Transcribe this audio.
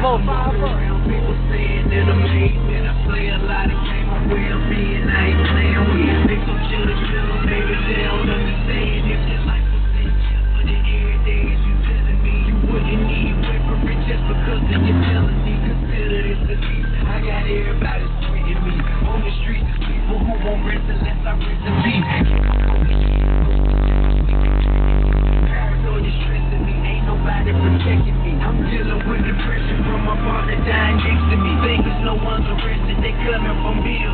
People saying that I'm late, and I play a lot of games. My way of being, I ain't playing with. Make some chill, baby, they don't understand. If your life was in jeopardy, every day is you telling me you wouldn't need weaponry just because of your jealousy. Consider this a lease. I got everybody sweating me. On the streets, there's people who won't rest unless I rest in peace. Paranoia stressing me, ain't nobody protecting me. I'm dealing with depression from my partner dying next to me. Vegas, no one's arrested, they coming for me.